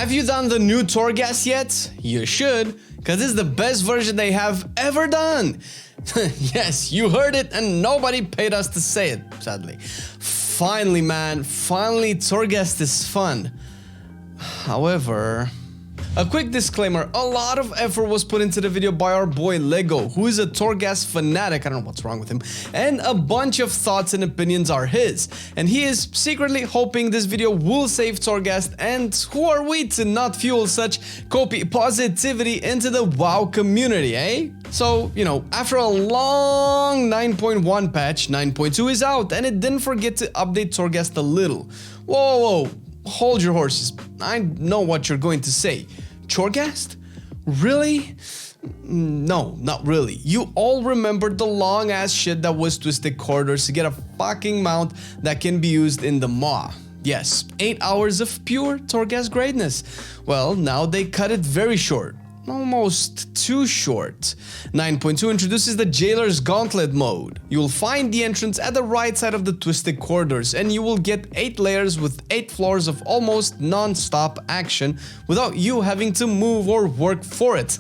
Have you done the new Torghast yet? You should, because it's the best version they have ever done. Yes, you heard it and nobody paid us to say it, sadly. Finally, man, finally Torghast is fun. However... A quick disclaimer, a lot of effort was put into the video by our boy Lego, who is a Torghast fanatic, I don't know what's wrong with him, and a bunch of thoughts and opinions are his. And he is secretly hoping this video will save Torghast, and who are we to not fuel such copy positivity into the WoW community, eh? So, you know, after a long 9.1 patch, 9.2 is out, and it didn't forget to update Torghast a little. Whoa, hold your horses. I know what you're going to say. Torghast? Really? No, not really. You all remember the long ass shit that was Twisted Corridors to get a fucking mount that can be used in the MOA. Yes, 8 hours of pure Torghast greatness. Well, now they cut it very short. Almost too short. 9.2 introduces the Jailer's Gauntlet mode. You'll find the entrance at the right side of the Twisted Corridors, and you will get 8 layers with 8 floors of almost non-stop action without you having to move or work for it.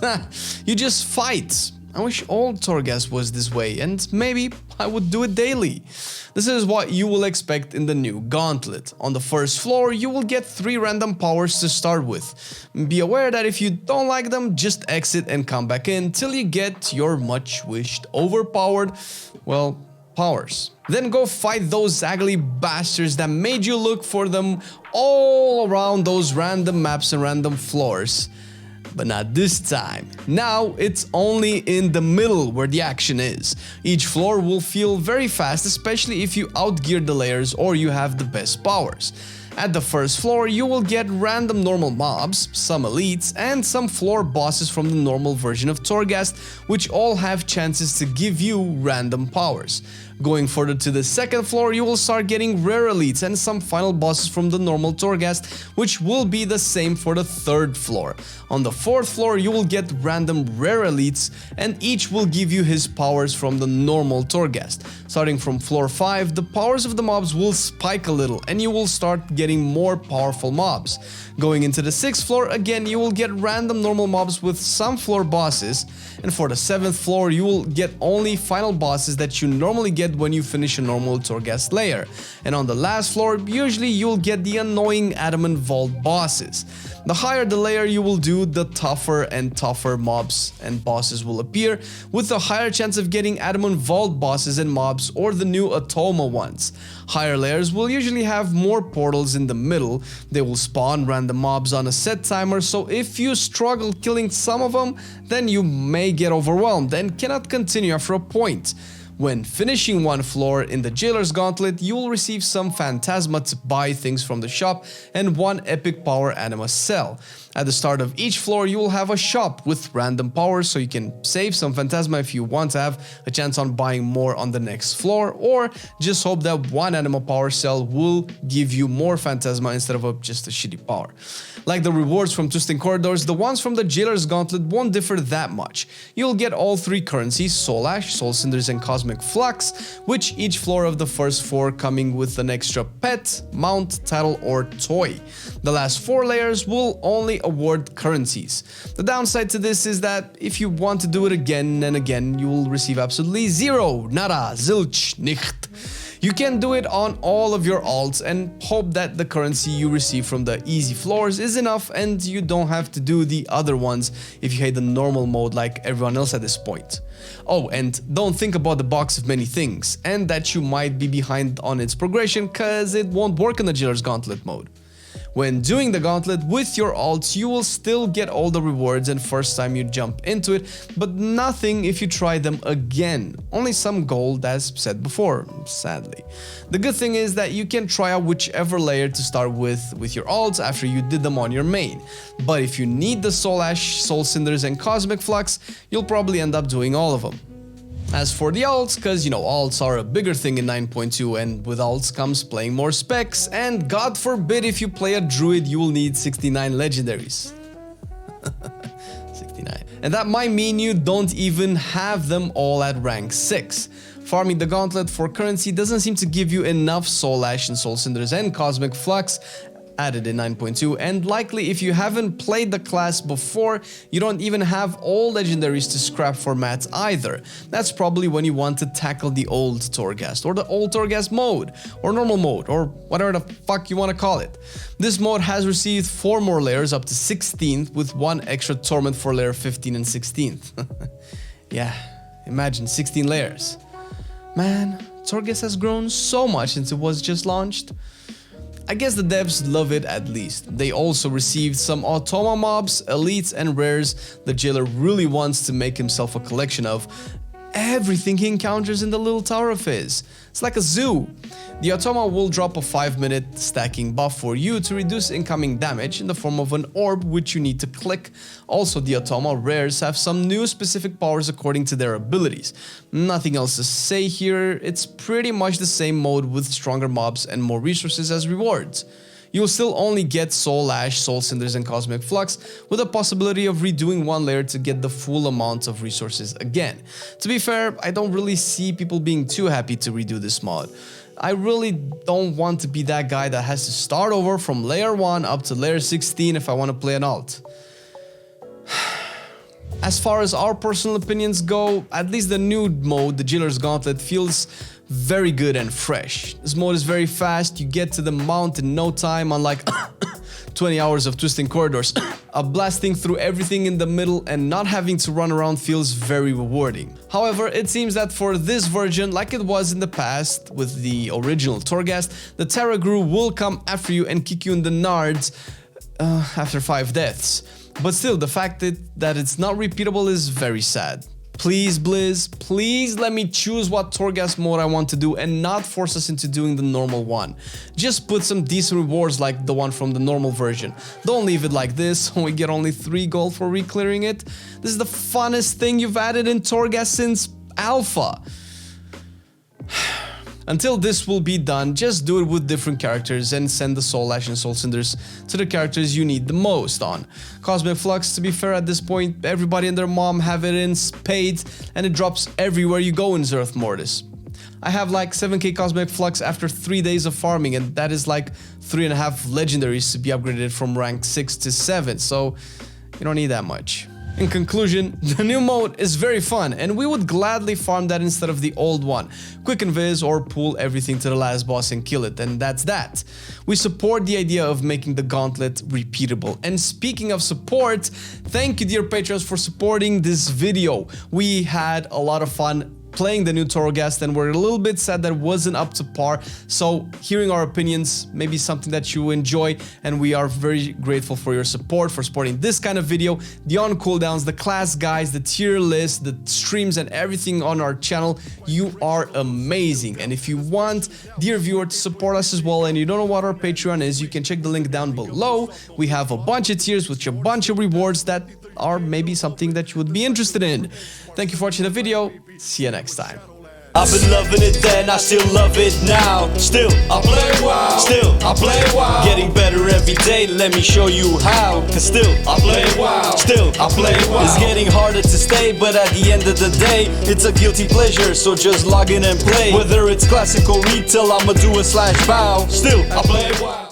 You just fight. I wish all Torghast was this way, and maybe I would do it daily. This is what you will expect in the new Gauntlet. On the first floor, you will get 3 random powers to start with. Be aware that if you don't like them, just exit and come back in till you get your much wished overpowered, well, powers. Then go fight those ugly bastards that made you look for them all around those random maps and random floors. But not this time. Now it's only in the middle where the action is. Each floor will feel very fast, especially if you outgear the layers or you have the best powers. At the first floor, you will get random normal mobs, some elites, and some floor bosses from the normal version of Torghast, which all have chances to give you random powers. Going further to the second floor, you will start getting rare elites and some final bosses from the normal Torghast, which will be the same for the third floor. On the fourth floor, you will get random rare elites, and each will give you his powers from the normal Torghast. Starting from floor 5, the powers of the mobs will spike a little, and you will start getting more powerful mobs. Going into the 6th floor, again you will get random normal mobs with some floor bosses, and for the 7th floor you will get only final bosses that you normally get when you finish a normal Torghast layer. And on the last floor, usually you'll get the annoying Adamant Vault bosses. The higher the layer you will do, the tougher and tougher mobs and bosses will appear, with a higher chance of getting Adamant Vault bosses and mobs or the new Atoma ones. Higher layers will usually have more portals in the middle. They will spawn random mobs on a set timer, so if you struggle killing some of them, then you may get overwhelmed and cannot continue after a point. When finishing one floor in the Jailer's Gauntlet, you will receive some Phantasma to buy things from the shop and one epic power anima cell. At the start of each floor, you will have a shop with random powers, so you can save some Phantasma if you want to have a chance on buying more on the next floor, or just hope that one anima power cell will give you more Phantasma instead of just a shitty power. Like the rewards from Twisted Corridors, the ones from the Jailer's Gauntlet won't differ that much. You'll get all 3 currencies, Soul Ash, Soul Cinders and Cosmic Flux, which each floor of the first 4 coming with an extra pet, mount, title or toy. The last 4 layers will only award currencies. The downside to this is that if you want to do it again and again, you will receive absolutely zero, nada, zilch, nicht. You can do it on all of your alts and hope that the currency you receive from the easy floors is enough and you don't have to do the other ones if you hate the normal mode like everyone else at this point. Oh, and don't think about the box of many things and that you might be behind on its progression, cause it won't work in the Jailer's Gauntlet mode. When doing the Gauntlet with your alts, you will still get all the rewards and first time you jump into it, but nothing if you try them again. Only some gold, as said before, sadly. The good thing is that you can try out whichever layer to start with your alts after you did them on your main. But if you need the Soul Ash, Soul Cinders and Cosmic Flux, you'll probably end up doing all of them. As for the alts, cause you know alts are a bigger thing in 9.2 and with alts comes playing more specs, and god forbid if you play a druid you will need 69 legendaries. 69. And that might mean you don't even have them all at rank 6. Farming the Gauntlet for currency doesn't seem to give you enough Soul Ash and Soul Cinders and Cosmic Flux added in 9.2, and likely if you haven't played the class before, you don't even have all legendaries to scrap for mats either. That's probably when you want to tackle the old Torghast, or the old Torghast mode, or normal mode, or whatever the fuck you want to call it. This mode has received 4 more layers up to 16th, with 1 extra torment for layer 15 and 16th. Yeah, imagine 16 layers. Man, Torghast has grown so much since it was just launched. I guess the devs love it at least. They also received some automa mobs, elites and rares the jailer really wants to make himself a collection of. Everything he encounters in the little tower of his. It's like a zoo. The automa will drop a 5-minute stacking buff for you to reduce incoming damage in the form of an orb which you need to click. Also, the automa rares have some new specific powers according to their abilities. Nothing else to say here, it's pretty much the same mode with stronger mobs and more resources as rewards. You'll still only get Soul Ash, Soul Cinders and Cosmic Flux, with a possibility of redoing 1 layer to get the full amount of resources again. To be fair, I don't really see people being too happy to redo this mod. I really don't want to be that guy that has to start over from layer 1 up to layer 16 if I want to play an alt. As far as our personal opinions go, at least the new mode, the Jailer's Gauntlet, feels very good and fresh. This mode is very fast, you get to the mount in no time, unlike 20 hours of twisting corridors. Blasting through everything in the middle and not having to run around feels very rewarding. However, it seems that for this version, like it was in the past with the original Torghast, the Terra Gru will come after you and kick you in the nards after 5 deaths. But still, the fact that it's not repeatable is very sad. Please, Blizz, please let me choose what Torghast mode I want to do and not force us into doing the normal one. Just put some decent rewards like the one from the normal version. Don't leave it like this, we get only 3 gold for re-clearing it. This is the funnest thing you've added in Torghast since Alpha. Until this will be done, just do it with different characters and send the Soul Ash and Soul Cinders to the characters you need the most on. Cosmic Flux, to be fair at this point, everybody and their mom have it in spades and it drops everywhere you go in Zerth Mortis. I have like 7k Cosmic Flux after 3 days of farming, and that is like 3.5 legendaries to be upgraded from rank 6 to 7, so you don't need that much. In conclusion, the new mode is very fun and we would gladly farm that instead of the old one. Quick invis or pull everything to the last boss and kill it, and that's that. We support the idea of making the Gauntlet repeatable. And speaking of support, thank you dear patrons for supporting this video. We had a lot of fun playing the new Torghast and we're a little bit sad that it wasn't up to par, so hearing our opinions may be something that you enjoy, and we are very grateful for your support, for supporting this kind of video, the on cooldowns, the class guides, the tier list, the streams and everything on our channel. You are amazing, and if you want, dear viewer, to support us as well and you don't know what our Patreon is, you can check the link down below. We have a bunch of tiers with a bunch of rewards that are maybe something that you would be interested in. Thank you for watching the video. See you next time. I've been loving it then, I still love it now. Still, I play WoW. Still, I play WoW. Getting better every day, let me show you how. Cause still, I play WoW. Still, I play WoW. It's getting harder to stay, but at the end of the day, it's a guilty pleasure, so just log in and play. Whether it's classic or retail, I'ma do a /bow. Still, I play WoW.